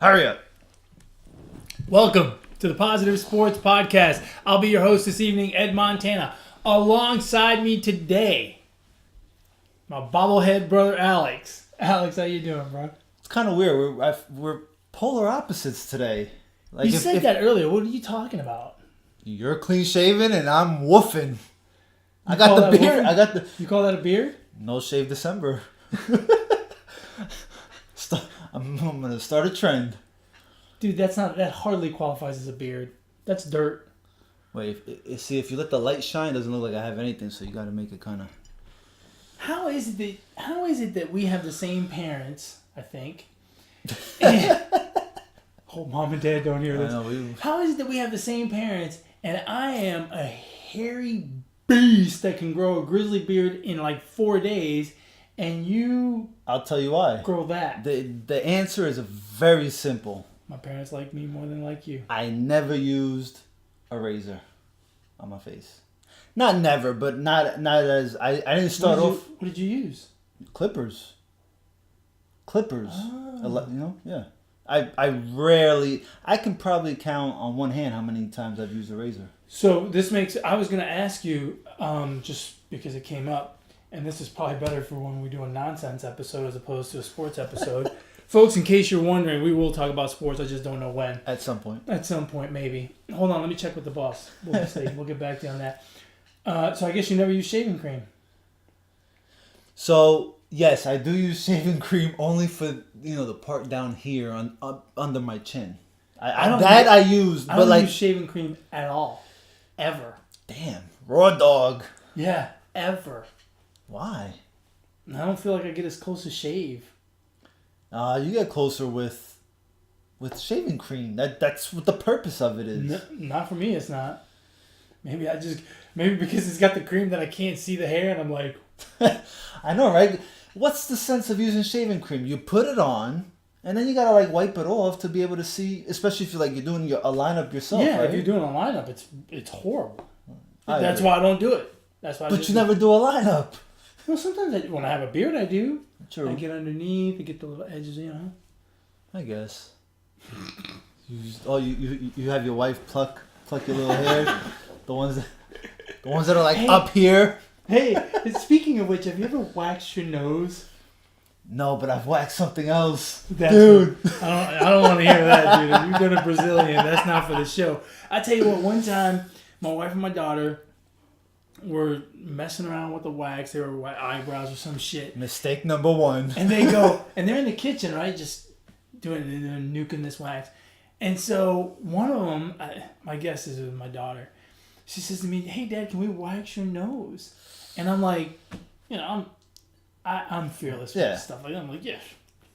Hurry up. Welcome to the Positive Sports Podcast. I'll be your host this evening, Ed Montana. Alongside me today, my bobblehead brother, Alex. Alex, how you doing, bro? It's kind of weird. We're polar opposites today. Like you said that earlier. What are you talking about? You're clean shaven and I'm woofing. I got the beard. Woofing? You call that a beard? No shave December. I'm gonna start a trend. Dude, that hardly qualifies as a beard. That's dirt. Wait, if you let the light shine, it doesn't look like I have anything. So you got to make it kind of. How is it that we have the same parents? I think. And, oh, mom and dad don't hear this. How is it that we have the same parents and I am a hairy beast that can grow a grizzly beard in like 4 days, and you? I'll tell you why. Grow that. The answer is very simple. My parents like me more than like you. I never used a razor on my face. Not never, but not as I didn't start off. What did you use? Clippers. Oh. Yeah. I rarely. I can probably count on one hand how many times I've used a razor. So this makes. I was going to ask you, just because it came up, and this is probably better for when we do a nonsense episode as opposed to a sports episode. Folks, in case you're wondering, we will talk about sports. I just don't know when. At some point. At some point, maybe. Hold on, let me check with the boss. We'll see. We'll get back to you on that. So I guess you never use shaving cream. So yes, I do use shaving cream only for the part down here under my chin. I don't use shaving cream at all, ever. Damn, raw dog. Yeah, ever. Why? I don't feel like I get as close to shave. You get closer with shaving cream. That's what the purpose of it is. Not for me. It's not. Maybe because it's got the cream that I can't see the hair, and I'm like, I know, right? What's the sense of using shaving cream? You put it on, and then you gotta wipe it off to be able to see. Especially if you're doing a lineup yourself. Yeah, right? if you're doing a lineup, it's horrible. That's why I don't do it. That's why. But you never do a lineup. Well, sometimes when I have a beard, I do. True. I get underneath, I get the little edges, I guess. You have your wife pluck your little hair, the ones that are up here. Hey, speaking of which, have you ever waxed your nose? No, but I've waxed something else, dude. I don't want to hear that, dude. If you've done a Brazilian, that's not for the show. I tell you what, one time, my wife and my daughter were messing around with the wax. They were eyebrows or some shit. Mistake number one. And they go, and they're in the kitchen, right? Just they're nuking this wax. And so one of them, my guess is it was my daughter. She says to me, "Hey, Dad, can we wax your nose?" And I'm like, I'm fearless with stuff like that. I'm like, yeah,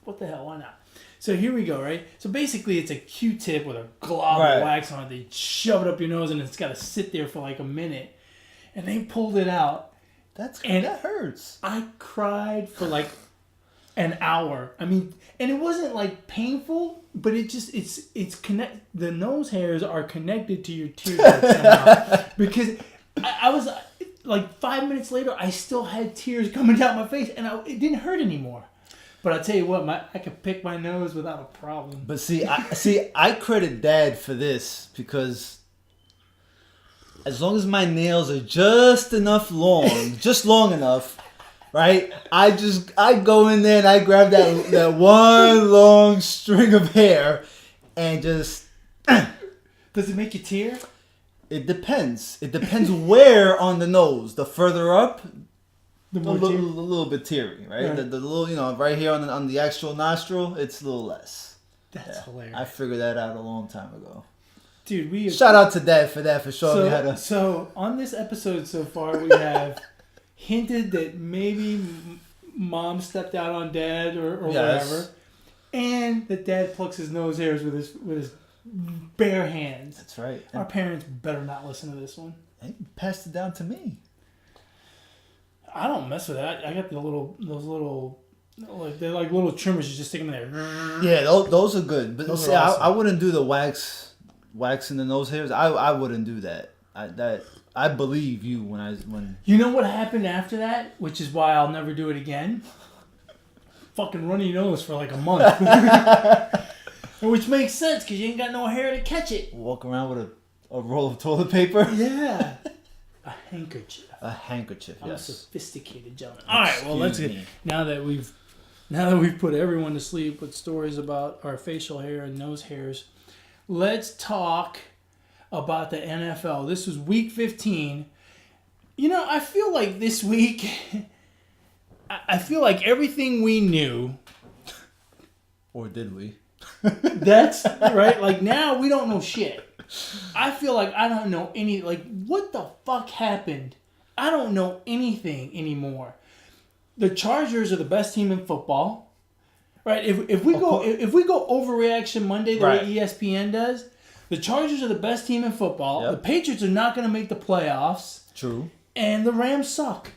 what the hell? Why not? So here we go, right? So basically, it's a Q-tip with a glob of wax on it. They shove it up your nose, and it's got to sit there for like a minute. And they pulled it out. That hurts. I cried for like an hour. I mean, and it wasn't like painful, but it's connect. The nose hairs are connected to your teardrops somehow. Because I was like 5 minutes later, I still had tears coming down my face, and it didn't hurt anymore. But I tell you what, I could pick my nose without a problem. But I credit Dad for this because. As long as my nails are just long enough, right? I go in there and I grab that one long string of hair and just. Does it make you tear? It depends. It depends where on the nose. The further up, a little bit teary, right? Right. The little, right here on the actual nostril, it's a little less. That's hilarious. I figured that out a long time ago. Dude, shout out to Dad for that, for showing me how to. So on this episode so far, we have hinted that maybe Mom stepped out on Dad or whatever, and that Dad plucks his nose hairs with his bare hands. That's right. Our parents better not listen to this one. They passed it down to me. I don't mess with that. I got those little. They're like little trimmers. You just stick them in there. Yeah, those are good. But those see, are awesome. I wouldn't do the waxing the nose hairs. I wouldn't do that. I believe you when. You know what happened after that, which is why I'll never do it again. Fucking runny nose for like a month. Which makes sense because you ain't got no hair to catch it. Walk around with a roll of toilet paper. Yeah. A handkerchief. A handkerchief. I'm Yes. a sophisticated gentleman. All right. Well, let's Excuse get me. now that we've put everyone to sleep with stories about our facial hair and nose hairs. Let's talk about the NFL. This was week 15. You know, I feel like this week, I feel like everything we knew. Or did we? That's right. Like now we don't know shit. I feel like I don't know any. Like what the fuck happened? I don't know anything anymore. The Chargers are the best team in football, right? If we go overreaction Monday the Right. way ESPN does, the Chargers are the best team in football. Yep. The Patriots are not going to make the playoffs, True. and the Rams suck.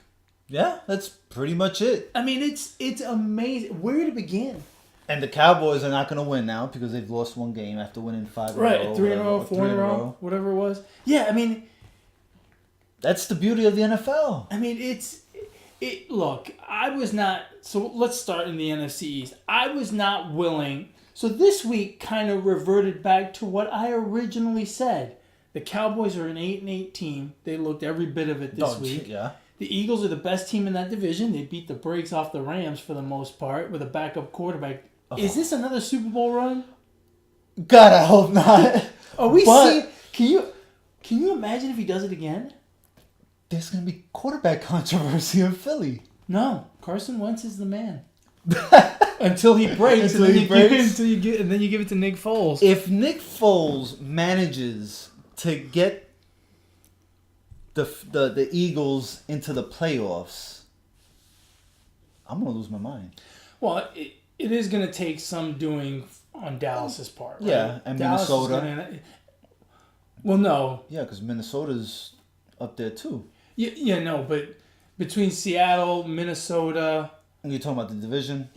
Yeah, that's pretty much it. I mean, it's amazing. Where to begin? And the Cowboys are not going to win now because they've lost one game after winning 5 in a row. Right, 3 in a row, whatever, 4 in a row, whatever it was. Yeah, I mean. That's the beauty of the NFL. I mean, look, I was not, so let's start in the NFC East. I was not willing, so this week kind of reverted back to what I originally said. The Cowboys are an 8-8 team. They looked every bit of it this week. Yeah. The Eagles are the best team in that division. They beat the brakes off the Rams for the most part with a backup quarterback. Oh. Is this another Super Bowl run? God, I hope not. Are we But- seeing, can you imagine if he does it again? There's going to be quarterback controversy in Philly. No, Carson Wentz is the man. Until he breaks, Until and then he you breaks. and then you give it to Nick Foles. If Nick Foles manages to get the Eagles into the playoffs, I'm going to lose my mind. Well, it is going to take some doing on Dallas's part. Right? Yeah, and Dallas is Minnesota. Well, no. Yeah, because Minnesota's up there too. Yeah, no, but between Seattle, Minnesota... And you're talking about the division?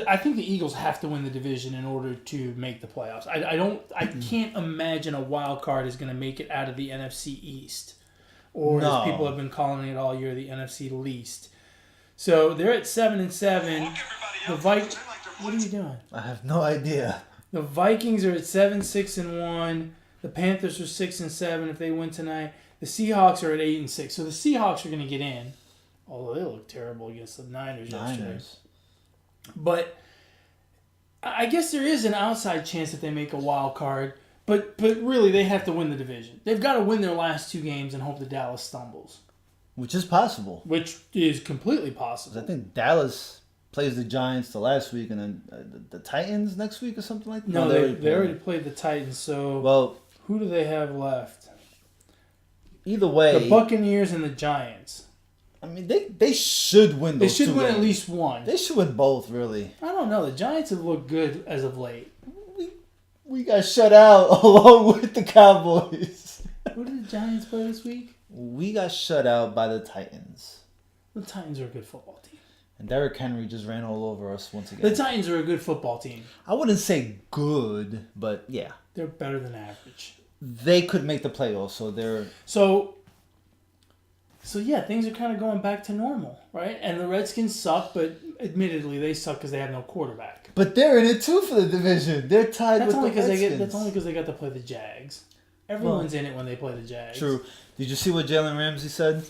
I think the Eagles have to win the division in order to make the playoffs. I can't imagine a wild card is going to make it out of the NFC East, or No. as people have been calling it all year, the NFC least. So they're at 7-7. The What are you doing? I have no idea. The Vikings are at 7-6-1. The Panthers are 6-7 if they win tonight. The Seahawks are at 8-6. So the Seahawks are going to get in. Although they look terrible against the Niners yesterday. But I guess there is an outside chance that they make a wild card. But really, they have to win the division. They've got to win their last 2 games and hope that Dallas stumbles. Which is possible. Which is completely 'Cause possible. I think Dallas plays the Giants the last week and then the Titans next week or something like that. No, they already played the Titans. So Well, who do they have left? either way, The Buccaneers and the Giants. I mean, they should win They those should two win at games. least one. They should win both, really. I don't know. The Giants have looked good as of late. We got shut out along with the Cowboys. Who did the Giants play this week? We got shut out by the Titans. The Titans are a good football team. And Derrick Henry just ran all over us once again. The Titans are a good football team. I wouldn't say good, but yeah. They're better than average. They could make the playoffs, so they're... So yeah, things are kind of going back to normal, right? And the Redskins suck, but admittedly, they suck because they have no quarterback. But they're in it too for the division. They're tied That's with only the because Redskins. that's only because they got to play the Jags. Everyone's in it when they play the Jags. True. Did you see what Jalen Ramsey said?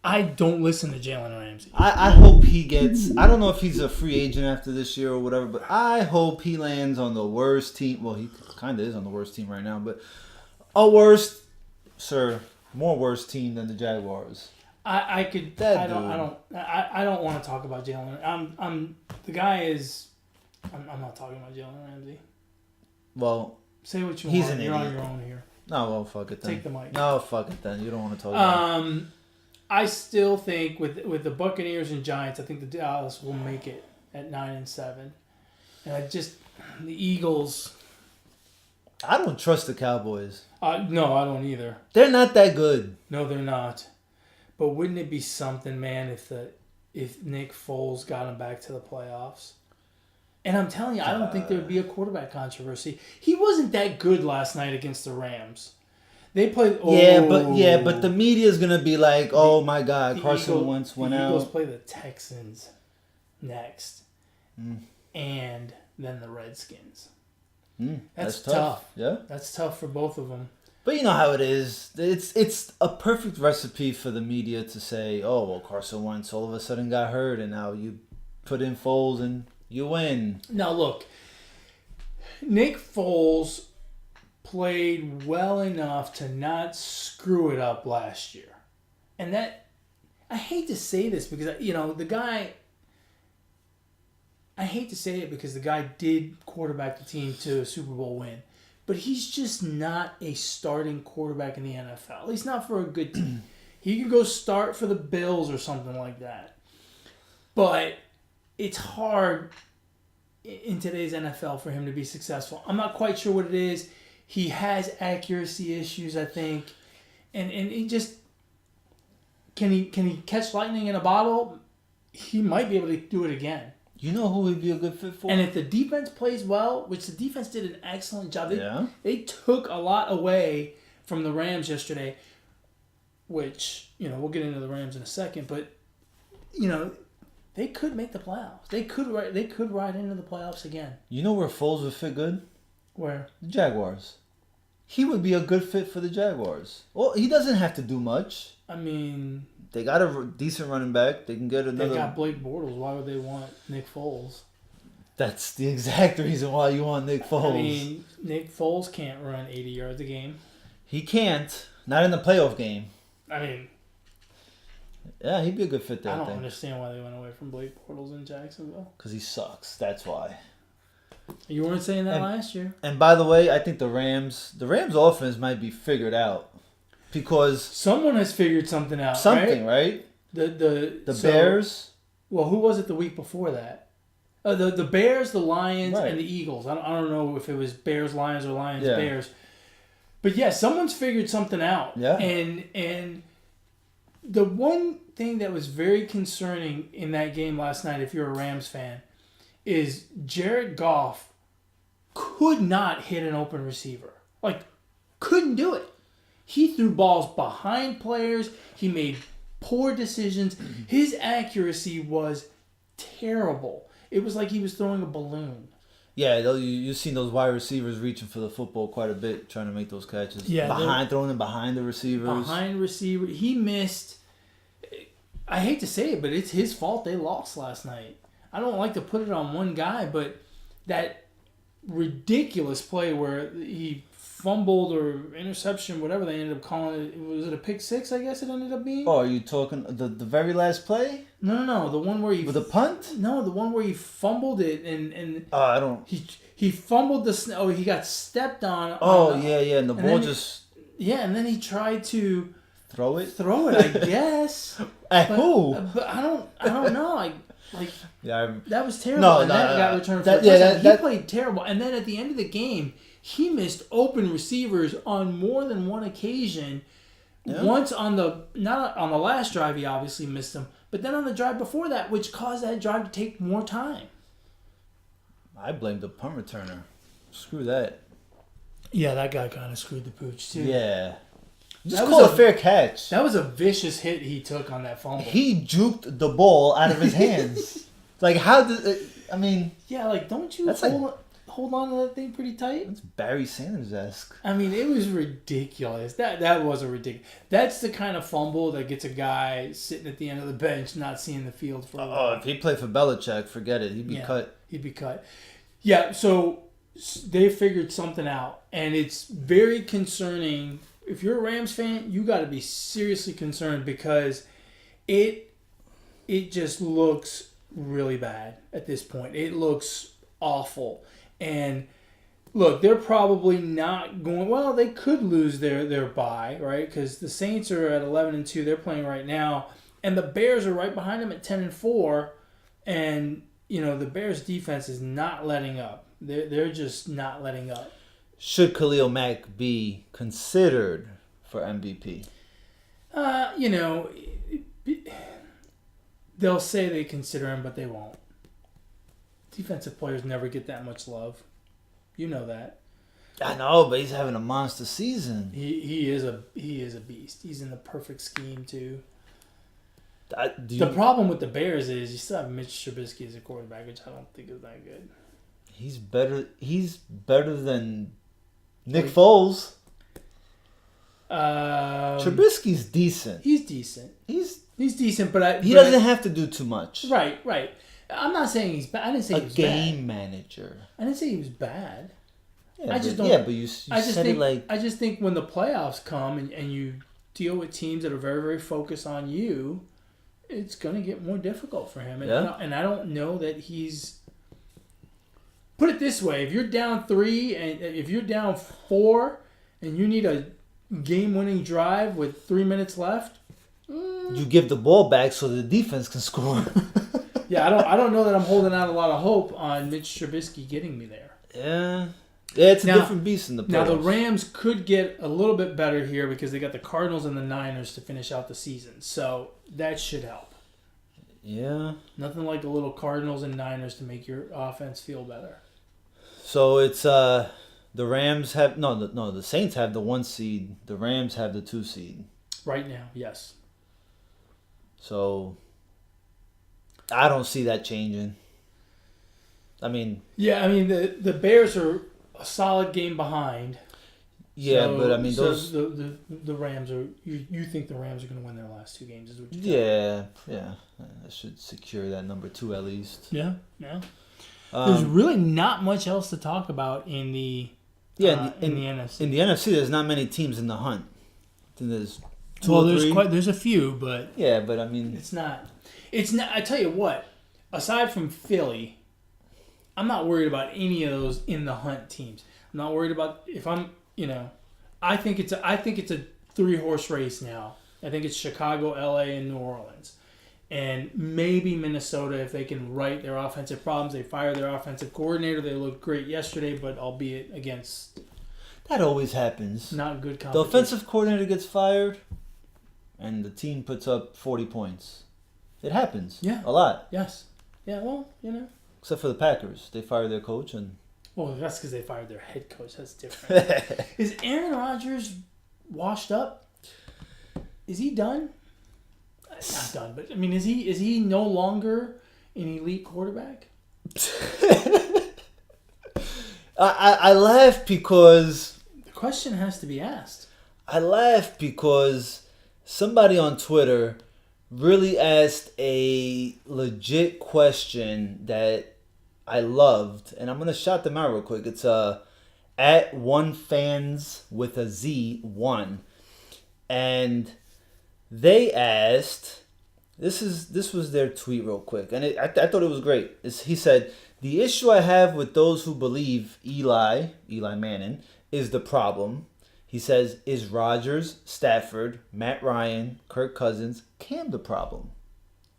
I don't listen to Jalen Ramsey. I hope he gets... I don't know if he's a free agent after this year or whatever, but I hope he lands on the worst team. Well, he kind of is on the worst team right now, but more worst team than the Jaguars. I don't want to talk about Jalen. I'm not talking about Jalen Ramsey. Well, Say what you he's want. an You're on idiot. your own here. no, well, fuck it then. Take the mic. No, fuck it then. You don't want to talk about it. I still think with the Buccaneers and Giants, I think the Dallas will make it at 9-7, and the Eagles. I don't trust the Cowboys. No, I don't either. They're not that good. No, they're not. But wouldn't it be something, man, if Nick Foles got them back to the playoffs? And I'm telling you, I don't think there would be a quarterback controversy. He wasn't that good last night against the Rams. They played. But the media is gonna be like, "Oh my God, Carson Wentz went The Eagles out." play the Texans next, and then the Redskins. That's tough. Yeah. That's tough for both of them. But you know how it is. It's a perfect recipe for the media to say, "Oh, well, Carson Wentz all of a sudden got hurt, and now you put in Foles and you win." Now look, Nick Foles played well enough to not screw it up last year, and that I hate to say this because the guy. I hate to say it because the guy did quarterback the team to a Super Bowl win. But he's just not a starting quarterback in the NFL. At least not for a good team. He could go start for the Bills or something like that. But it's hard in today's NFL for him to be successful. I'm not quite sure what it is. He has accuracy issues, I think. And he just... Can he catch lightning in a bottle? He might be able to do it again. You know who would be a good fit for? And if the defense plays well, which the defense did an excellent job. They took a lot away from the Rams yesterday, which, we'll get into the Rams in a second, but, they could make the playoffs. They could ride into the playoffs again. You know where Foles would fit good? Where? The Jaguars. He would be a good fit for the Jaguars. Well, he doesn't have to do much. I mean... They got a decent running back. They can get another... They got Blake Bortles. Why would they want Nick Foles? That's the exact reason why you want Nick Foles. I mean, Nick Foles can't run 80 yards a game. He can't. Not in the playoff game. I mean... Yeah, he'd be a good fit there. I don't understand why they went away from Blake Bortles in Jacksonville. Because he sucks. That's why. You weren't saying that last year. And by the way, I think the Rams offense might be figured out. Because someone has figured something out. Right? The Bears. Well, who was it the week before that? The Bears, the Lions, right. and the Eagles. I don't know if it was Bears, Lions, or Lions, yeah. Bears. But yeah, someone's figured something out. Yeah. And the one thing that was very concerning in that game last night, if you're a Rams fan, is Jared Goff could not hit an open receiver. Couldn't do it. He threw balls behind players. He made poor decisions. His accuracy was terrible. It was like he was throwing a balloon. Yeah, you've seen those wide receivers reaching for the football quite a bit, trying to make those catches. Yeah, throwing them behind the receivers. Behind receiver. He missed. I hate to say it, but it's his fault they lost last night. I don't like to put it on one guy, but that ridiculous play where he fumbled or interception, whatever they ended up calling it. Was it a pick six, I guess it ended up being? Oh, are you talking the very last play? No. The one where he... With a punt? No, the one where he fumbled it and I don't... He fumbled he got stepped on. Yeah, and the ball just... Yeah, and then he tried to... Throw it, I guess. Who? But I don't know. That was terrible. No, and that got returned for he played terrible. And then at the end of the game, he missed open receivers on more than one occasion. Yeah. Once not on the last drive, he obviously missed them, but then on the drive before that, which caused that drive to take more time. I blame the punt returner. Screw that. Yeah, that guy kind of screwed the pooch too. Yeah. Just call it a fair catch. That was a vicious hit he took on that fumble. He juked the ball out of his hands. How did it, Yeah, don't you hold on to that thing pretty tight? It's Barry Sanders-esque. It was ridiculous. That was a ridiculous. That's the kind of fumble that gets a guy sitting at the end of the bench not seeing the field for a while. If he played for Belichick, forget it. He'd be cut. He'd be cut. Yeah, so they figured something out, and it's very concerning. If you're a Rams fan, you got to be seriously concerned because it just looks really bad at this point. It looks awful. And look, they're probably not going... Well, they could lose their bye, right? Because the Saints are at 11-2. They're playing right now. And the Bears are right behind them at 10-4. And, the Bears' defense is not letting up. They're just not letting up. Should Khalil Mack be considered for MVP? They'll say they consider him, but they won't. Defensive players never get that much love. You know that. I know, but he's having a monster season. He is a beast. He's in the perfect scheme too. The problem with the Bears is you still have Mitch Trubisky as a quarterback, which I don't think is that good. He's better. He's better than Nick Foles. Trubisky's decent. He's decent. He's decent, but he doesn't have to do too much. Right. I'm not saying he's bad. I didn't say he was game bad. manager. I didn't say he was bad. Yeah, I just but, don't. Yeah, but you said it like. I just think when the playoffs come and you deal with teams that are very, very focused on you, it's gonna get more difficult for him. And I don't know that he's. Put it this way: if you're down 3 and if you're down 4, and you need a game-winning drive with 3 minutes left, you give the ball back so the defense can score. yeah, I don't know that I'm holding out a lot of hope on Mitch Trubisky getting me there. Yeah, it's a different beast in the playoffs. Now the Rams could get a little bit better here because they got the Cardinals and the Niners to finish out the season, so that should help. Yeah, nothing like a little Cardinals and Niners to make your offense feel better. So it's the Rams have the Saints have the 1 seed. The Rams have the 2 seed. Right now, yes. So I don't see that changing. I mean, the Bears are a solid game behind. Yeah, so, but I mean those the Rams are you think the Rams are going to win their last 2 games is what you yeah. I should secure that number 2 at least. Yeah. There's really not much else to talk about in the in the NFC. In the NFC, there's not many teams in the hunt. I think there's 2 or 3. There's a few, but yeah, but I mean it's not. I tell you what, aside from Philly, I'm not worried about any of those in the hunt teams. I'm not worried about if I'm, I think it's a 3-horse race now. I think it's Chicago, LA, and New Orleans. And maybe Minnesota, if they can right their offensive problems. They fire their offensive coordinator. They looked great yesterday, but albeit against... That always happens. Not good competition. The offensive coordinator gets fired, and the team puts up 40 points. It happens. Yeah. A lot. Yes. Yeah, well, Except for the Packers. They fired their coach and... Well, that's because they fired their head coach. That's different. Is Aaron Rodgers washed up? Is he done? Not done, but I mean, is he no longer an elite quarterback? I laugh because the question has to be asked. I laugh because somebody on Twitter really asked a legit question that I loved, and I'm gonna shout them out real quick. It's at @1fans with a Z 1, and they asked, this was their tweet real quick, and I thought it was great. He said, "The issue I have with those who believe Eli Manning is the problem." He says, "Is Rodgers, Stafford, Matt Ryan, Kirk Cousins, Cam the problem?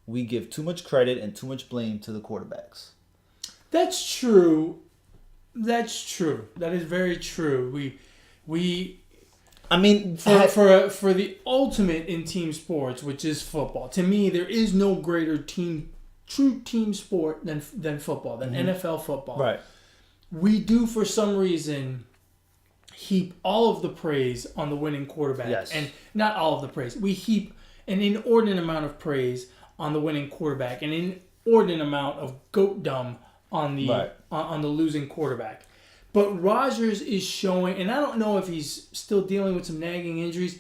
We give too much credit and too much blame to the quarterbacks." That's true. That is very true. We I mean, for the ultimate in team sports, which is football. To me, there is no greater true team sport than football, than NFL football. Right. We do, for some reason, heap all of the praise on the winning quarterback. Yes. And not all of the praise. We heap an inordinate amount of praise on the winning quarterback, an inordinate amount of goatdom on the on the losing quarterback. But Rodgers is showing, and I don't know if he's still dealing with some nagging injuries,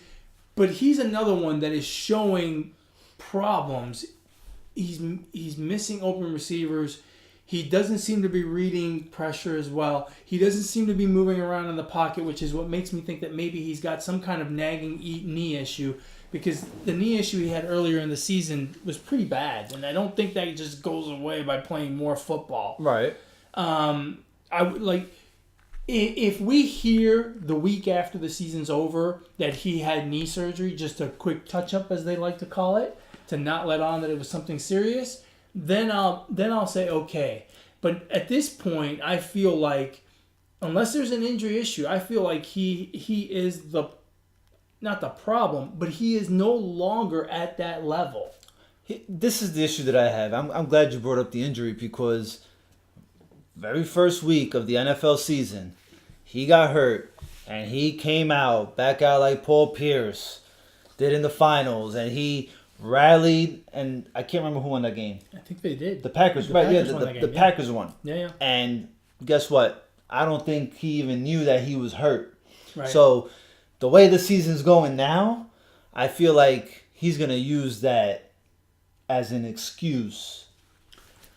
but he's another one that is showing problems. He's missing open receivers. He doesn't seem to be reading pressure as well. He doesn't seem to be moving around in the pocket, which is what makes me think that maybe he's got some kind of nagging knee issue, because the knee issue he had earlier in the season was pretty bad, and I don't think that just goes away by playing more football. Right. I would like... If we hear the week after the season's over that he had knee surgery, just a quick touch-up, as they like to call it, to not let on that it was something serious, then I'll say okay. But at this point, I feel like, unless there's an injury issue, I feel like he is not the problem, but he is no longer at that level. This is the issue that I have. I'm glad you brought up the injury, because very first week of the NFL season, he got hurt, and he came back out like Paul Pierce did in the finals, and he rallied, and I can't remember who won that game. I think they did. The Packers, the right? Packers Yeah, won that game, the Packers won. Yeah. And guess what? I don't think he even knew that he was hurt. Right. So the way the season's going now, I feel like he's going to use that as an excuse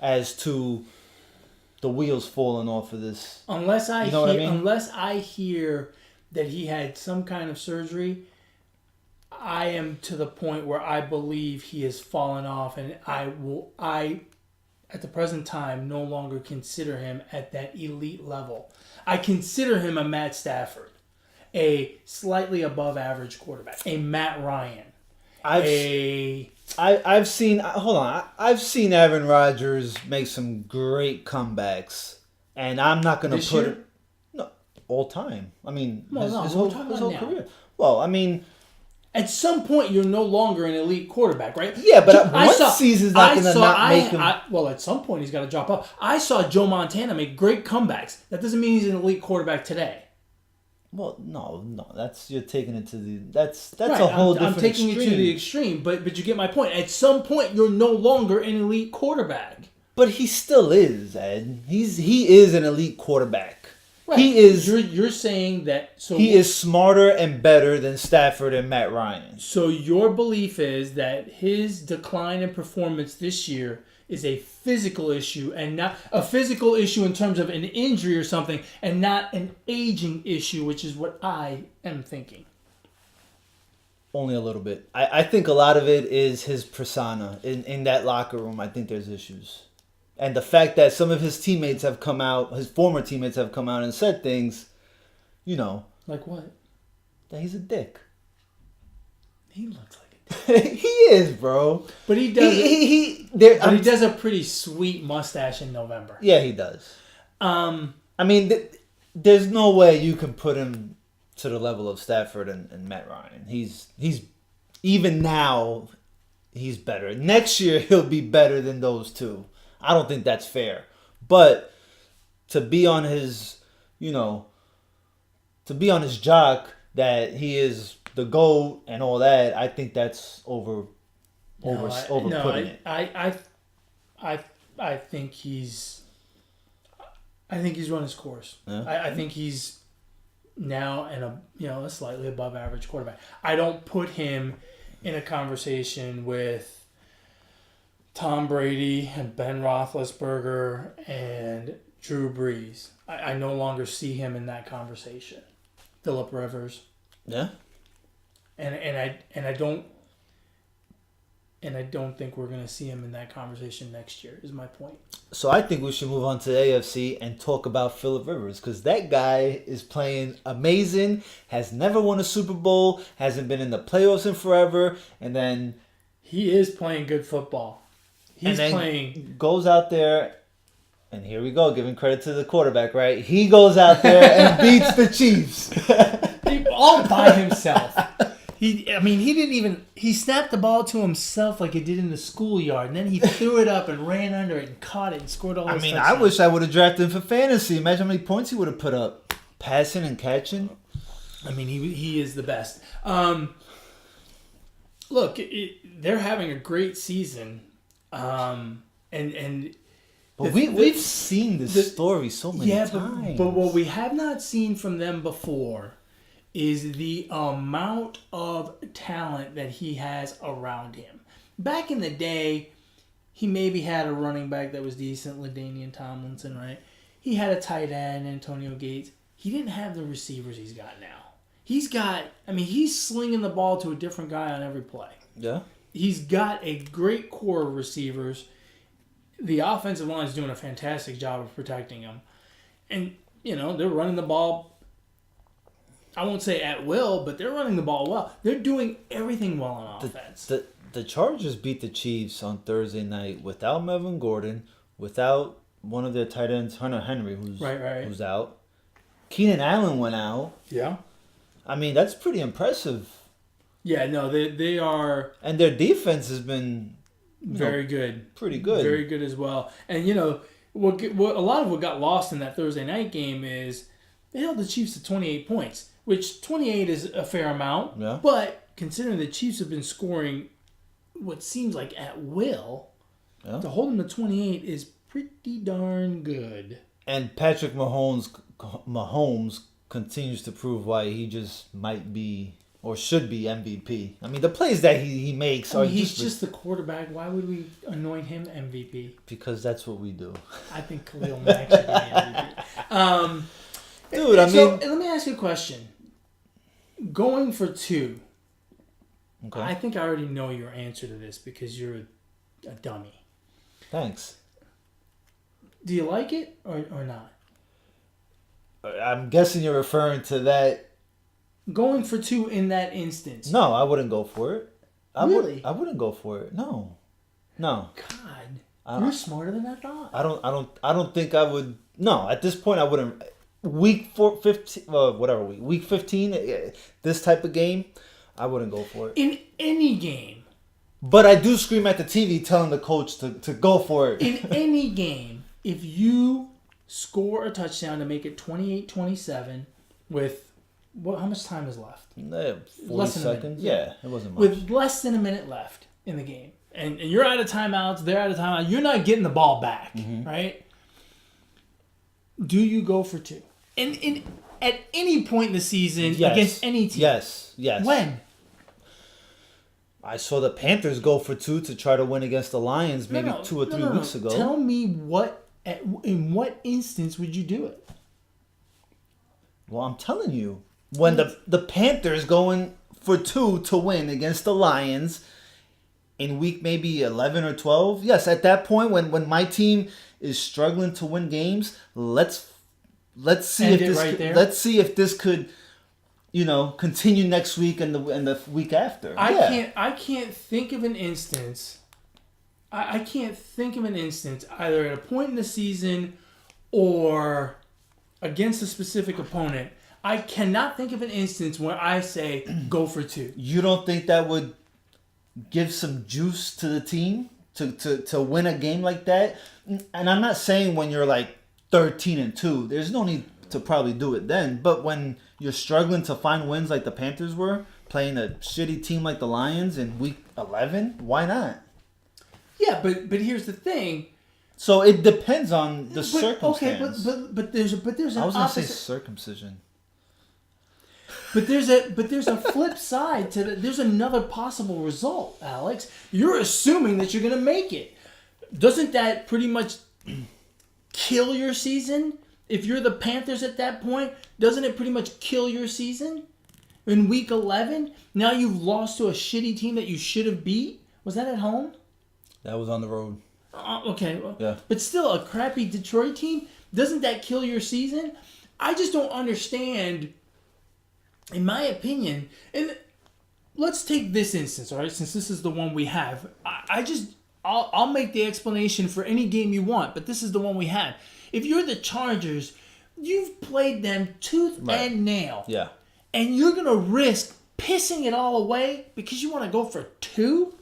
as to the wheels falling off of this. Unless I You know what I mean? unless I hear that he had some kind of surgery, I am to the point where I believe he has fallen off, and I at the present time no longer consider him at that elite level. I consider him a Matt Stafford, a slightly above average quarterback, a Matt Ryan. I've seen I've seen Aaron Rodgers make some great comebacks, and I'm not gonna This put year? it no all time. I mean Well, no, his we're whole, talking his about whole now. career. Well, I mean, At some point, you're no longer an elite quarterback, right? yeah, but one season's not gonna make him. Well, at some point, he's got to drop off. I saw Joe Montana make great comebacks. That doesn't mean he's an elite quarterback today. Well, no, that's you're taking it to the that's Right, a whole I'm different taking extreme. it to the extreme, but you get my point. At some point, you're no longer an elite quarterback. But he still is, Ed. He is an elite quarterback. Right. He is. You're saying that. So He is smarter and better than Stafford and Matt Ryan. So your belief is that his decline in performance this year is a physical issue, and not a physical issue in terms of an injury or something, and not an aging issue, which is what I am thinking. Only a little bit. I think a lot of it is his persona in that locker room. I think there's issues. And the fact that some of his teammates have come out, his former teammates have come out and said things, Like what? that he's a dick. He looks like a dick. He is, bro. But he does. He does a pretty sweet mustache in November. Yeah, he does. Um, I mean, there's no way you can put him to the level of Stafford and Matt Ryan. He's even now, he's better. Next year, he'll be better than those two. I don't think that's fair. But to be on his, to be on his jock that he is the GOAT and all that, I think that's overputting it. I think he's run his course. Yeah. I think he's now a slightly above average quarterback. I don't put him in a conversation with Tom Brady and Ben Roethlisberger and Drew Brees. I no longer see him in that conversation. Phillip Rivers. Yeah. And I don't think we're gonna see him in that conversation next year, is my point. So I think we should move on to the AFC and talk about Phillip Rivers, because that guy is playing amazing, has never won a Super Bowl, hasn't been in the playoffs in forever, and then He is playing good football. He's playing. Goes out there, and here we go, giving credit to the quarterback, right? He goes out there and beats the Chiefs. All by himself. He didn't even. He snapped the ball to himself like he did in the schoolyard, and then he threw it up and ran under it and caught it and scored all. I wish I would have drafted him for fantasy. Imagine how many points he would have put up, passing and catching. He is the best. Look, they're having a great season, and. But we've seen this story so many times. But what we have not seen from them before is the amount of talent that he has around him. Back in the day, he maybe had a running back that was decent, LaDainian Tomlinson, right? He had a tight end, Antonio Gates. He didn't have the receivers he's got now. He's slinging the ball to a different guy on every play. Yeah. He's got a great core of receivers. The offensive line is doing a fantastic job of protecting him. And, they're running the ball, I won't say at will, but they're running the ball well. They're doing everything well on offense. The Chargers beat the Chiefs on Thursday night without Melvin Gordon, without one of their tight ends, Hunter Henry, who's out. Keenan Allen went out. Yeah. That's pretty impressive. Yeah, no, they are... And their defense has been... very good. Pretty good. Very good as well. And, what a lot of what got lost in that Thursday night game is they held the Chiefs to 28 points, which 28 is a fair amount. Yeah. But considering the Chiefs have been scoring what seems like at will, to hold them to 28 is pretty darn good. And Patrick Mahomes continues to prove why he just might be or should be MVP. I mean, the plays that he makes are he's just the quarterback. Why would we anoint him MVP? because that's what we do. I think Khalil Mack should be MVP. Dude, I So mean, let me ask you a question. Going for 2. okay. I think I already know your answer to this because you're a dummy. Thanks. Do you like it or not? I'm guessing you're referring to that. Going for 2 in that instance. No, I wouldn't go for it. Really? I wouldn't go for it. No. God, you're smarter than I thought. I don't think I would. No, at this point I wouldn't. Week 15, whatever week 15, this type of game, I wouldn't go for it. In any game. But I do scream at the TV telling the coach to go for it. In any game, if you score a touchdown to make it 28-27 with how much time is left? 40 Less than a minute. seconds? Yeah, it wasn't much. With less than a minute left in the game. And you're out of timeouts, they're out of timeouts, you're not getting the ball back, right? Do you go for 2? And at any point in the season against any team? Yes. When? I saw the Panthers go for 2 to try to win against the Lions 2 or 3 weeks ago. Tell me in what instance would you do it? Well, I'm telling you, when the Panthers going for 2 to win against the Lions in week maybe 11 or 12, yes, at that point when my team is struggling to win games, let's see End if it this right there? let's see if this could continue next week and the week after. I can't think of an instance. I can't think of an instance either at a point in the season or against a specific opponent. I cannot think of an instance where I say go for 2. You don't think that would give some juice to the team to win a game like that? And I'm not saying when you're like 13-2, there's no need to probably do it then. But when you're struggling to find wins like the Panthers were, playing a shitty team like the Lions in week 11, why not? Yeah, but here's the thing. So it depends on the circumstance. Okay, but there's an I was gonna say opposite. circumcision. But there's a flip side to that. There's another possible result, Alex. You're assuming that you're gonna make it. Doesn't that pretty much kill your season? If you're the Panthers at that point, doesn't it pretty much kill your season? In week 11, now you've lost to a shitty team that you should have beat. Was that at home? That was on the road. Okay. Yeah. But still, a crappy Detroit team, doesn't that kill your season? I just don't understand, in my opinion, and let's take this instance, all right, since this is the one we have. I'll make the explanation for any game you want, but this is the one we have. If you're the Chargers, you've played them tooth and nail. Yeah. And you're going to risk pissing it all away because you want to go for 2?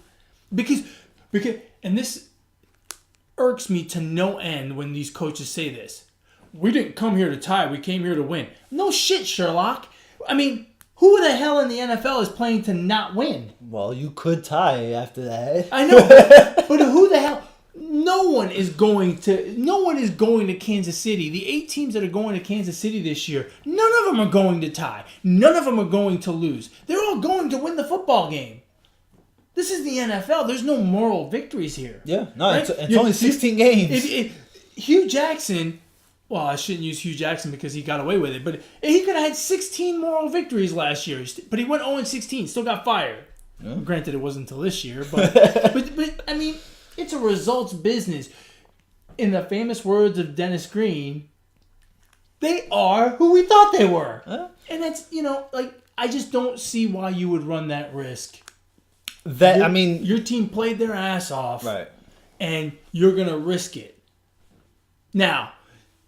Because and this irks me to no end when these coaches say this. We didn't come here to tie, we came here to win. No shit, Sherlock. I mean, who the hell in the NFL is playing to not win? Well, you could tie after that. I know, but who the hell? No one is going to Kansas City. The 8 teams that are going to Kansas City this year, none of them are going to tie. None of them are going to lose. They're all going to win the football game. This is the NFL. There's no moral victories here. Yeah, no, right? it's only 16 games. Hugh Jackson, well, I shouldn't use Hugh Jackson because he got away with it, but he could have had 16 moral victories last year, but he went 0-16, still got fired. Yeah. Granted, it wasn't until this year, but I mean, it's a results business. In the famous words of Dennis Green, they are who we thought they were. Huh? And that's, I just don't see why you would run that risk. Your team played their ass off. Right. And you're going to risk it. Now,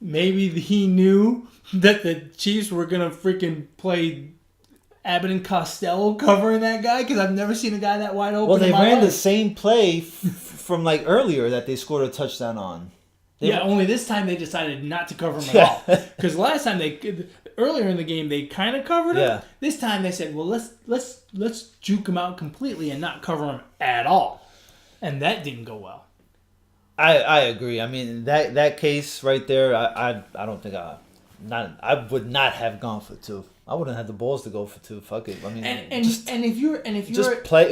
maybe he knew that the Chiefs were going to freaking play Abbott and Costello covering that guy because I've never seen a guy that wide open. Well, they ran the same play from like earlier that they scored a touchdown on. Only this time they decided not to cover him at all. Because last time earlier in the game they kind of covered him. Yeah. This time they said, well, let's juke him out completely and not cover him at all, and that didn't go well. I agree. I mean that case right there. I don't think I would not have gone for two. I wouldn't have the balls to go for two. Fuck it. I mean, And if you're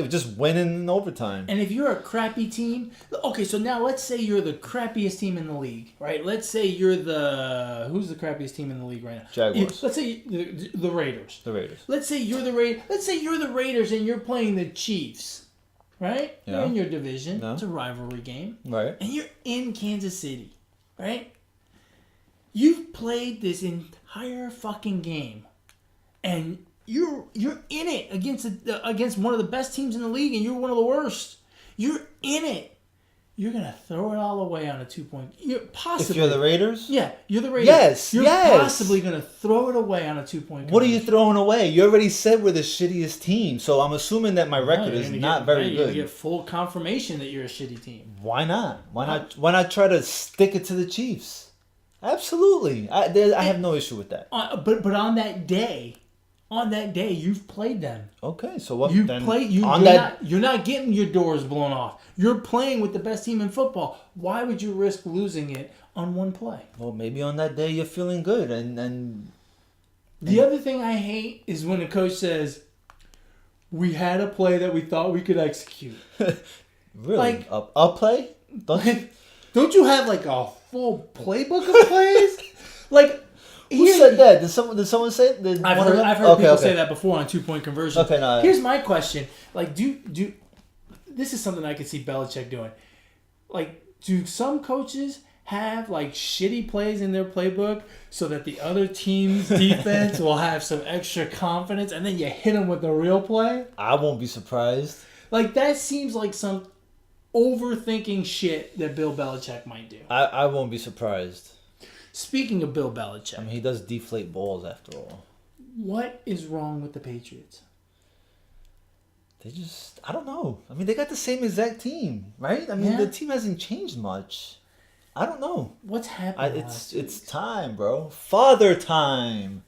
just winning in overtime. and if you're a crappy team, okay. So now let's say you're the crappiest team in the league, right? Let's say you're who's the crappiest team in the league right now? Jaguars. Let's say the Raiders. The Raiders. Let's say you're the Raiders and you're playing the Chiefs, right? Yeah. You're in your division. Yeah. It's a rivalry game, Right. and you're in Kansas City, right? You've played this entire fucking game, and you're in it against one of the best teams in the league, and you're one of the worst. You're in it. You're gonna throw it all away on a 2-point. You're possibly. If you're the Raiders. Yeah, you're the Raiders. Yes, You're yes. possibly gonna throw it away on a 2-point. What are you throwing away? You already said we're the shittiest team, so I'm assuming that my record is not very You're good. gonna get full confirmation that you're a shitty team. Why not? Why not try to stick it to the Chiefs? Absolutely. I have no issue with that. But on that day, you've played them. Okay, so what? You then play. You're not getting your doors blown off. You're playing with the best team in football. Why would you risk losing it on one play? Well, maybe on that day you're feeling good, and The other thing I hate is when a coach says, "We had a play that we thought we could execute." really, Like- a play? Don't you? Don't you have like a full playbook of plays? Like, Who said that? Did someone say it? Did I've one of heard, them? I've heard people say that before on 2-point conversion. Okay, no. Here's my question: like, do this is something I could see Belichick doing? Like, do some coaches have like shitty plays in their playbook so that the other team's defense will have some extra confidence, and then you hit them with the real play? I won't be surprised. Like, that seems like some overthinking shit that Bill Belichick might do. I won't be surprised. Speaking of Bill Belichick, I mean, he does deflate balls after all. what is wrong with the Patriots? They just, I don't know. I mean, they got the same exact team, right? I mean, Yeah. the team hasn't changed much. I don't know. What's happening? It's time, bro. Father time.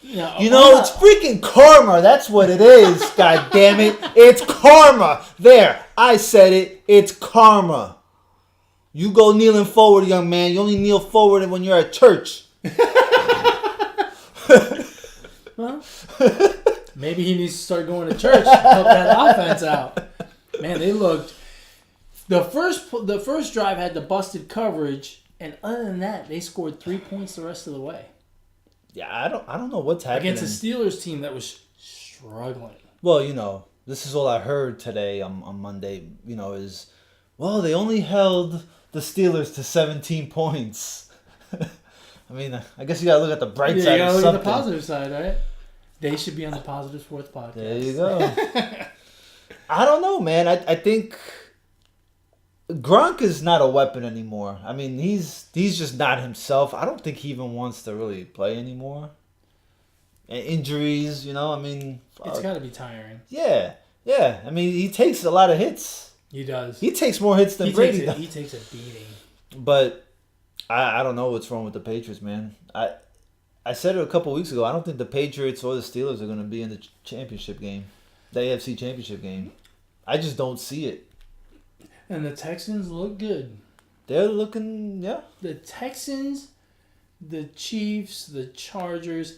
Yeah, You know, it's freaking karma. That's what it is. God damn it. It's karma. There. I said it. It's karma. You go kneeling forward, young man. You only kneel forward when you're at church. Well, maybe he needs to start going to church to help that offense out. Man, they looked. The first drive had the busted coverage, and other than that, they scored 3 points the rest of the way Yeah, I don't know what's happening. against a Steelers team that was struggling. Well, you know, this is all I heard today on Monday, you know, is, well, they only held the Steelers to 17 points. I mean, I guess you gotta look at the bright Yeah, side you gotta of look something. at the positive side, right? They should be on the Positive Sports podcast. There you go. I don't know, man. I think Gronk is not a weapon anymore. I mean, he's just not himself. I don't think he even wants to really play anymore. And injuries, you know, I mean... It's got to be tiring. Yeah. I mean, he takes a lot of hits. He does. He takes more hits than Brady does. He takes a beating. But I don't know what's wrong with the Patriots, man. I said it a couple weeks ago. I don't think the Patriots or the Steelers are going to be in the championship game. The AFC championship game. I just don't see it. And the Texans look good. They're looking, yeah. The Texans, the Chiefs, the Chargers.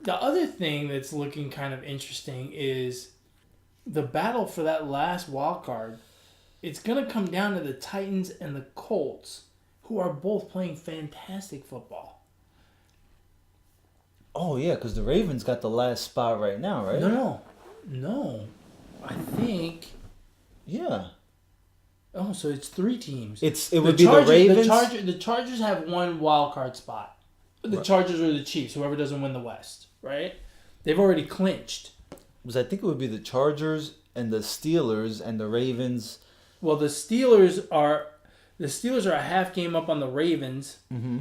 The other thing that's looking kind of interesting is the battle for that last wild card. It's going to come down to the Titans and the Colts, who are both playing fantastic football. Oh, yeah, because the Ravens got the last spot right now, right? No. I think... Yeah. Oh, so it's 3 teams. It would be the Ravens. The Chargers have one wild card spot. The Chargers or the Chiefs, whoever doesn't win the West, right? They've already clinched. I think it would be the Chargers and the Steelers and the Ravens. Well, the Steelers are a half game up on the Ravens. Mm-hmm.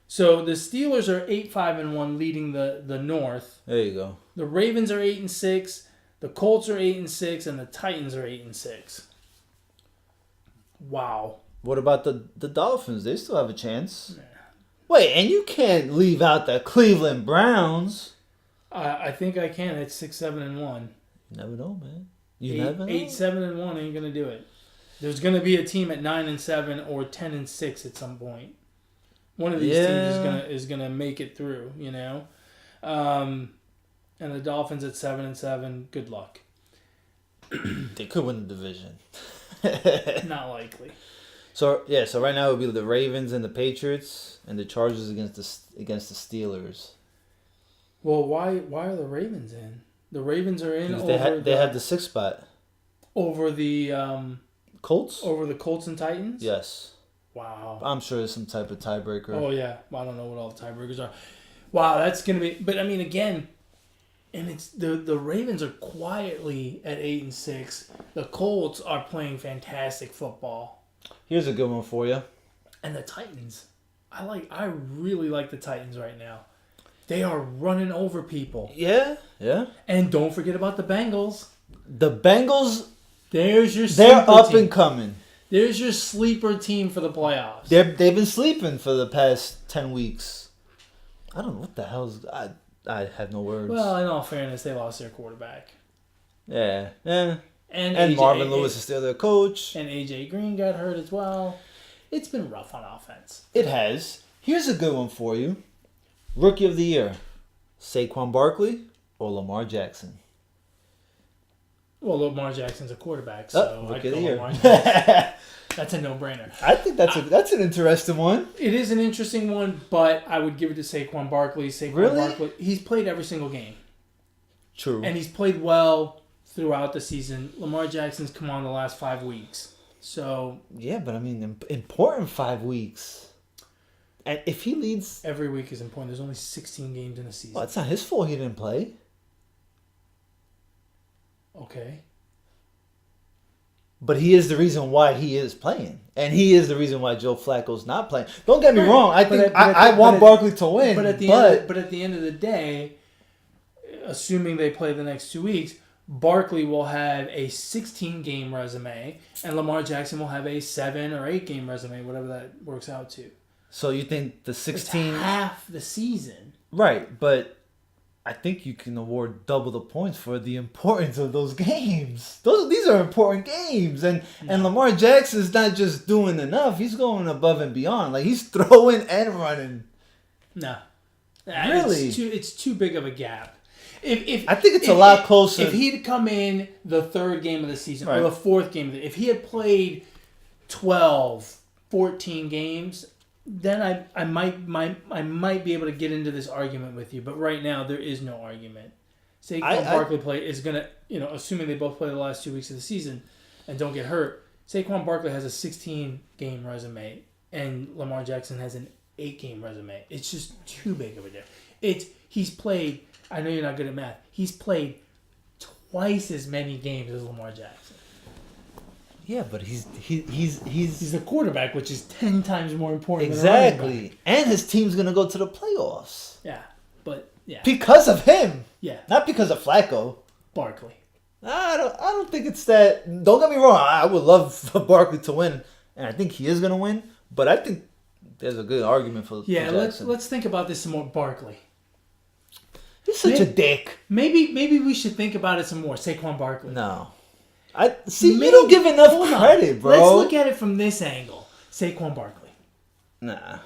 So the Steelers are 8-5-1, leading the North. There you go. The Ravens are 8-6. The Colts are 8-6, and the Titans are 8-6. Wow. What about the Dolphins? They still have a chance. Wait, and you can't leave out the Cleveland Browns. I think I can. It's 6-7-1. You never know, man. You never know. 8-7-1 ain't gonna do it. There's going to be a team at 9-7 or 10-6 at some point. One of these teams is gonna make it through, you know. And the Dolphins at 7-7. Good luck. They could win the division. Not likely. So right now it would be the Ravens and the Patriots, and the Chargers against the Steelers. Well, why are the Ravens in? The Ravens are in Because they had the 6th spot. Over the Colts? Over the Colts and Titans? Yes. Wow. I'm sure there's some type of tiebreaker. Oh, yeah. Well, I don't know what all the tiebreakers are. Wow, that's going to be... But, I mean, again, and it's the Ravens are quietly at 8-6. The Colts are playing fantastic football. Here's a good one for you. And the Titans. I really like the Titans right now. They are running over people. Yeah. And don't forget about the Bengals. The Bengals... There's your They're up team. and coming. There's your sleeper team for the playoffs. They've been sleeping for the past 10 weeks. I don't know what the hell's... I have no words. Well, in all fairness, they lost their quarterback. Yeah. And Marvin Lewis is still their coach. And A.J. Green got hurt as well. It's been rough on offense. It has. Here's a good one for you. Rookie of the Year. Saquon Barkley or Lamar Jackson? Well, Lamar Jackson's a quarterback, so Rookie of the Year. That's a no-brainer. I think that's an interesting one. It is an interesting one, but I would give it to Saquon Barkley. Barkley, he's played every single game. True. And he's played well throughout the season. Lamar Jackson's come on the last 5 weeks. So yeah, but I mean, important 5 weeks. And if he leads... Every week is important. There's only 16 games in a season. Well, it's not his fault he didn't play. Okay. But he is the reason why he is playing. And he is the reason why Joe Flacco's not playing. Don't get me wrong. I want Barkley to win. But at the end of the day, assuming they play the next 2 weeks, Barkley will have a 16-game resume, and Lamar Jackson will have a 7 or 8-game resume, whatever that works out to. So you think the 16... It's half the season. Right, but I think you can award double the points for the importance of those games. These are important games, and Lamar Jackson's not just doing enough; he's going above and beyond. Like he's throwing and running. No, really, it's too big of a gap. If I think it's a lot closer. If he'd come in the 3rd game of the season or the 4th game, if he had played 12, 14 games. Then I might be able to get into this argument with you, but right now there is no argument. Saquon Barkley is gonna, assuming they both play the last 2 weeks of the season and don't get hurt. Saquon Barkley has a 16-game resume, and Lamar Jackson has an 8-game resume. It's just too big of a difference. He's played. I know you're not good at math. He's played twice as many games as Lamar Jackson. Yeah, but he's the quarterback, which is 10 times more important. Exactly, and his team's gonna go to the playoffs. Yeah, but yeah, because of him. Yeah, not because of Flacco. Barkley. I don't think it's that. Don't get me wrong. I would love for Barkley to win, and I think he is gonna win. But I think there's a good argument for Jackson. Let's think about this some more. Barkley. You're such a dick. Maybe we should think about it some more. Saquon Barkley. No. You don't give enough credit, bro. Let's look at it from this angle. Saquon Barkley. Nah.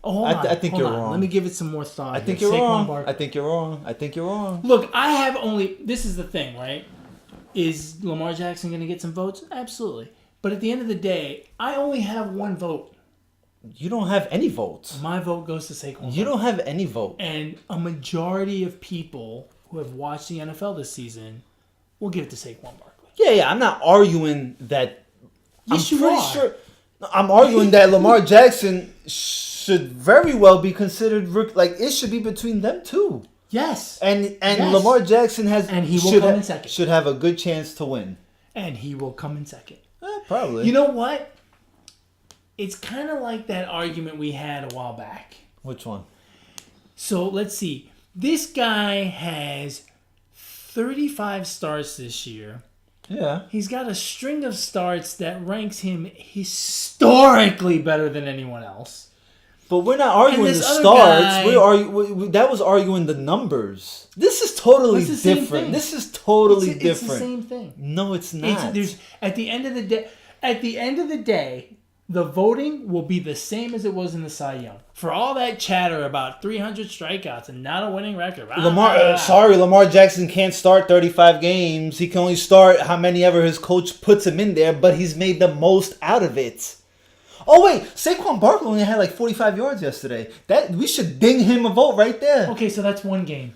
Oh, hold on. I think you're wrong. Let me give it some more thought. I think you're wrong. I think you're wrong. Look, this is the thing, right? Is Lamar Jackson going to get some votes? Absolutely. But at the end of the day, I only have one vote. You don't have any votes. My vote goes to Saquon Barkley. You don't have any vote. And a majority of people who have watched the NFL this season will give it to Saquon Barkley. Yeah, I'm not arguing that. Yes, I'm pretty sure. I'm arguing that Lamar Jackson should very well be considered like it should be between them two. Yes. And Lamar Jackson should have a good chance to win. And he will come in second. Probably. You know what? It's kind of like that argument we had a while back. Which one? So let's see. This guy has 35 starts this year. Yeah. He's got a string of starts that ranks him historically better than anyone else. But we're not arguing the starts. That was arguing the numbers. This is totally different. This is totally different. It's the same thing. No, it's not. At the end of the day, at the end of the day, the voting will be the same as it was in the Cy Young. For all that chatter about 300 strikeouts and not a winning record. Lamar Jackson can't start 35 games. He can only start how many ever his coach puts him in there, but he's made the most out of it. Oh wait, Saquon Barkley only had like 45 yards yesterday. That we should ding him a vote right there. Okay, so that's one game.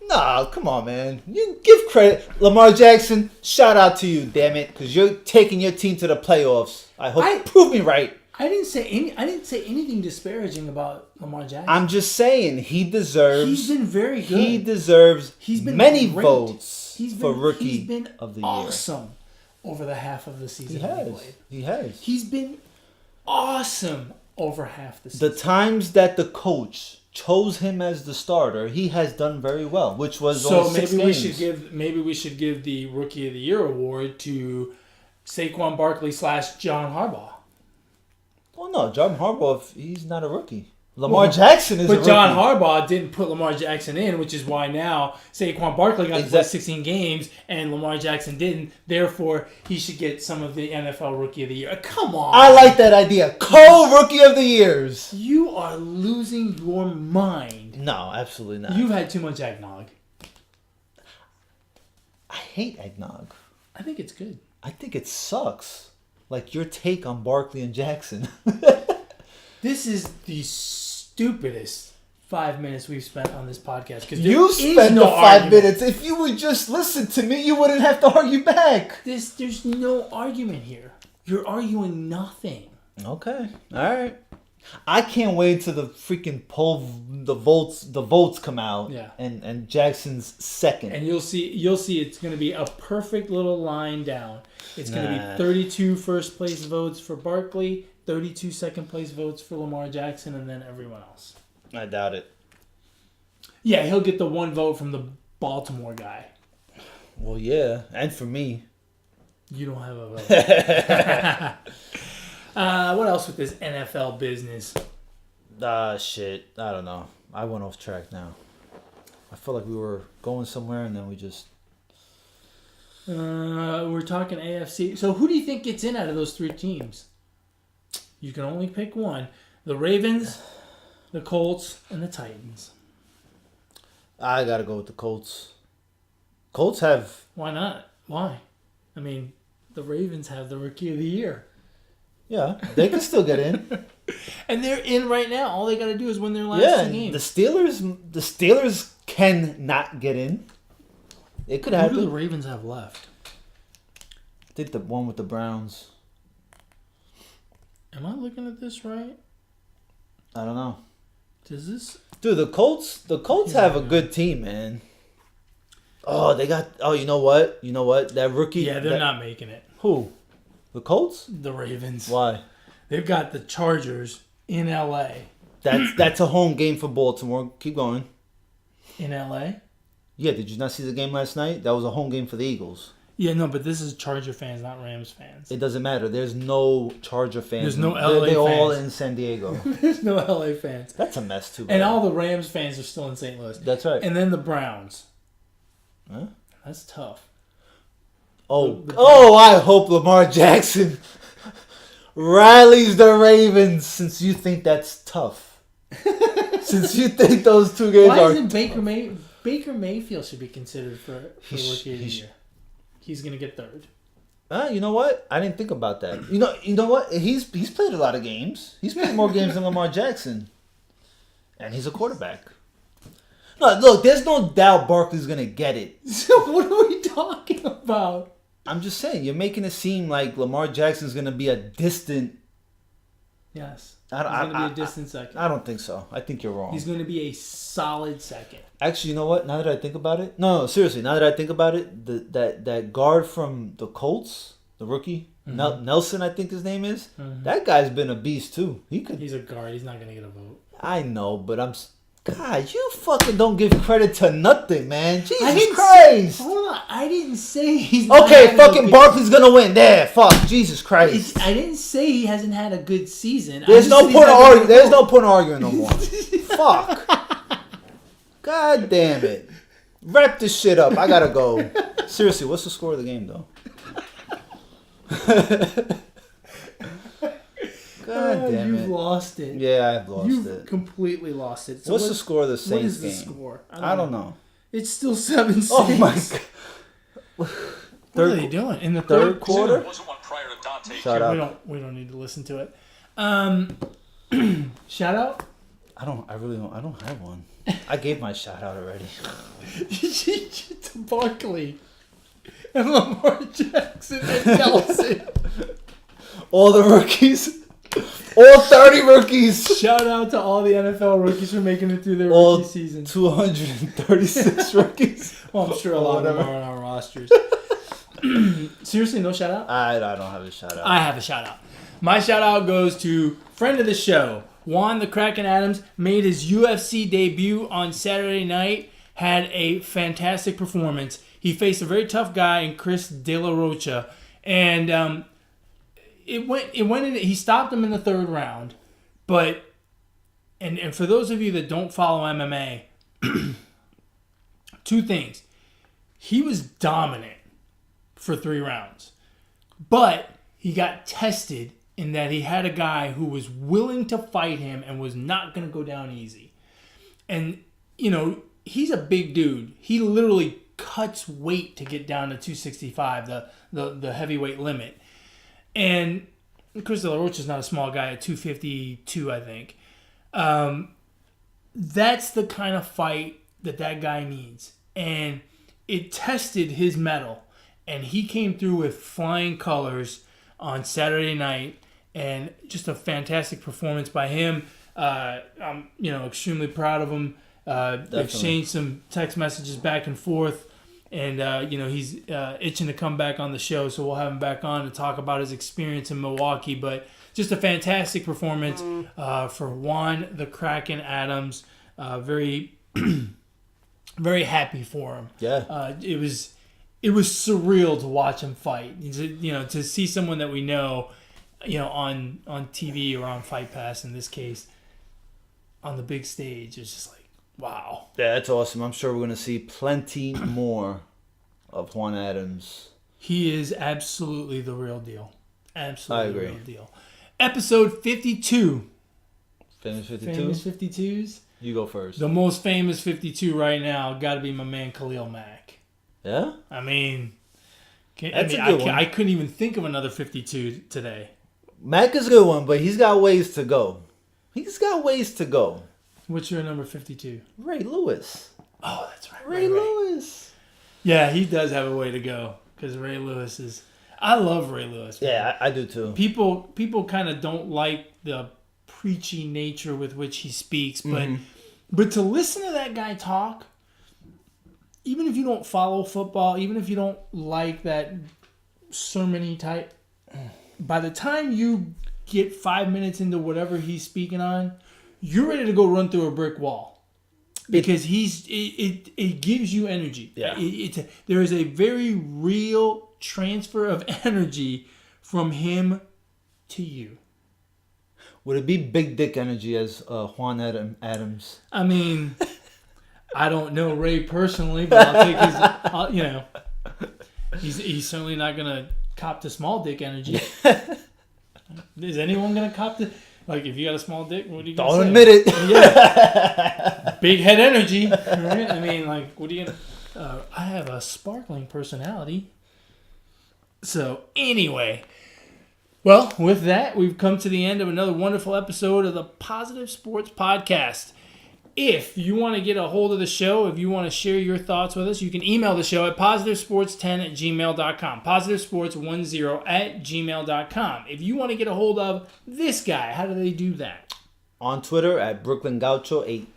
Nah, come on, man. You give credit, Lamar Jackson. Shout out to you, damn it, because you're taking your team to the playoffs. I hope prove me right. I didn't say anything disparaging about Lamar Jackson. I'm just saying he deserves. He's been very good. He deserves many great. votes for rookie of the year. Awesome over the half of the season He has. He's been awesome over half the season. The times that the coach chose him as the starter, he has done very well, which was only 6 games. Maybe we should give the Rookie of the Year award to Saquon Barkley / John Harbaugh. Well, no, John Harbaugh, he's not a rookie. Lamar Jackson is a rookie. But John Harbaugh didn't put Lamar Jackson in, which is why now Saquon Barkley got to play 16 games and Lamar Jackson didn't. Therefore, he should get some of the NFL Rookie of the Year. Come on. I like that idea. Co-Rookie of the Years. You are losing your mind. No, absolutely not. You've had too much eggnog. I hate eggnog. I think it's good. I think it sucks. Like your take on Barkley and Jackson. This is the stupidest 5 minutes we've spent on this podcast. You spent the 5 minutes. If you would just listen to me, you wouldn't have to argue back. There's no argument here. You're arguing nothing. Okay. All right. I can't wait till the freaking the votes come out. Yeah. And Jackson's second. And you'll see it's going to be a perfect little line down. It's going to be 32 first place votes for Barkley, 32 second place votes for Lamar Jackson, and then everyone else. I doubt it. Yeah, he'll get the one vote from the Baltimore guy. Well, yeah, and for me. You don't have a vote. What else with this NFL business? Shit. I don't know. I went off track now. I feel like we were going somewhere and then we just... we're talking AFC. So who do you think gets in out of those 3 teams? You can only pick one. The Ravens, the Colts, and the Titans. I gotta go with the Colts. Colts have... Why not? Why? I mean, the Ravens have the Rookie of the Year. Yeah, they can still get in. And they're in right now. All they got to do is win their last 2 games. The Steelers can not get in. It could happen. Who do the Ravens have left? I think the one with the Browns. Am I looking at this right? I don't know. Does this... Dude, the Colts have a good team, man. Oh, they got... Oh, you know what? That rookie... Yeah, they're not making it. Who? The Colts? The Ravens. Why? They've got the Chargers in L.A. That's a home game for Baltimore. Keep going. In L.A.? Yeah, did you not see the game last night? That was a home game for the Eagles. Yeah, no, but this is Charger fans, not Rams fans. It doesn't matter. There's no Charger fans. There's no LA fans. They're all in San Diego. There's no LA fans. That's a mess, too. And all the Rams fans are still in St. Louis. That's right. And then the Browns. Huh? That's tough. I hope Lamar Jackson rallies the Ravens since you think that's tough. Since you think those 2 games Why are isn't Baker Mayfield should be considered for Rookie of the Year? He's going to get 3rd. You know what? I didn't think about that. You know what? He's played a lot of games. He's played more games than Lamar Jackson. And he's a quarterback. No, look, there's no doubt Barkley's going to get it. So what are we talking about? I'm just saying, you're making it seem like Lamar Jackson's going to be a distant... Yes. He's going to be a distant second. I don't think so. I think you're wrong. He's going to be a solid second. Actually, you know what? Now that I think about it... No, seriously. Now that I think about it, that guard from the Colts, the rookie, Nelson, I think his name is, that guy's been a beast, too. He's a guard. He's not going to get a vote. I know, but God, you fucking don't give credit to nothing, man. Jesus Christ. Hold on. I didn't say he's not okay, fucking Barkley's going to win. There, fuck. Jesus Christ. I didn't say he hasn't had a good season. There's no point arguing no more. Fuck. God damn it. Wrap this shit up. I got to go. Seriously, what's the score of the game, though? God damn You've it. lost it. Yeah, I've lost You've it. completely lost it. So What's the score of the Saints What is game? the score? I don't know. It's still 7-6. Oh my god. What are they doing in the third quarter? Wasn't one prior to Dante. Shout We out. don't need to listen to it. Shout out. I don't have one. I gave my shout out already. To Barkley and Lamar Jackson and Kelce. All the rookies. All 30 rookies. Shout out to all the NFL rookies for making it through their All rookie season. 236 rookies. Well, I'm sure a lot of them are on our rosters. Seriously, no shout out? I don't have a shout out. I have a shout out. My shout out goes to friend of the show, Juan the Kraken Adams, made his UFC debut on Saturday night, had a fantastic performance. He faced a very tough guy in Chris De La Rocha, and it went in. He stopped him in the third round, but and for those of you that don't follow MMA, two things: he was dominant for 3 rounds, but he got tested in that he had a guy who was willing to fight him and was not going to go down easy. And, you know, he's a big dude. He literally cuts weight to get down to 265, the heavyweight limit. And Chris De La Rocha is not a small guy at 252, I think. That's the kind of fight that guy needs. And it tested his mettle. And he came through with flying colors on Saturday night, and just a fantastic performance by him. I'm extremely proud of him. We've exchanged some text messages back and forth, and he's itching to come back on the show, so we'll have him back on to talk about his experience in Milwaukee. But just a fantastic performance for Juan the Kraken Adams. Very, very happy for him. Yeah. It was surreal to watch him fight. To see someone that we know, on TV or on Fight Pass in this case, on the big stage, it's just like, wow. Yeah, that's awesome. I'm sure we're going to see plenty more of Juan Adams. He is absolutely the real deal. Absolutely I agree. the real deal. Episode 52. Famous 52? Famous 52s. You go first. The most famous 52 right now got to be my man Khalil Mack. Yeah? I mean, That's a good one. I couldn't even think of another 52 today. Mac is a good one, but he's got ways to go. He's got ways to go. What's your number 52? Ray Lewis. Oh, that's right. Ray Lewis. Yeah, he does have a way to go because Ray Lewis is. I love Ray Lewis. Man. Yeah, I do too. People kind of don't like the preachy nature with which he speaks, but to listen to that guy talk, even if you don't follow football, even if you don't like that sermon-y type, by the time you get 5 minutes into whatever he's speaking on, you're ready to go run through a brick wall. Because it gives you energy. Yeah. There is a very real transfer of energy from him to you. Would it be big dick energy as Juan Adams? I mean, I don't know Ray personally, but I'll take his. He's certainly not gonna cop to small dick energy. Is anyone gonna cop to? Like, if you got a small dick, what are you gonna say? Don't admit it. Yeah. Big head energy. Right? I mean, like, what are you gonna... I have a sparkling personality. So, anyway. Well, with that, we've come to the end of another wonderful episode of the Positive Sports Podcast. If you want to get a hold of the show, if you want to share your thoughts with us, you can email the show at positivesports10@gmail.com. Positivesports10@gmail.com. If you want to get a hold of this guy, how do they do that? On Twitter at Brooklyn Gaucho 8.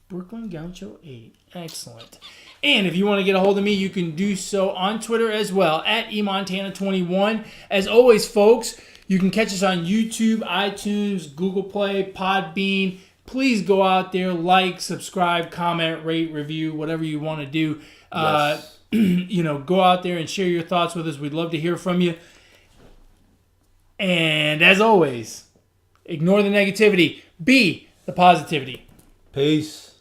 Brooklyn Gaucho 8. Excellent. And if you want to get a hold of me, you can do so on Twitter as well at eMontana21. As always, folks, you can catch us on YouTube, iTunes, Google Play, Podbean. Please go out there, like, subscribe, comment, rate, review, whatever you want to do. Yes. Go out there and share your thoughts with us. We'd love to hear from you. And as always, ignore the negativity. Be the positivity. Peace.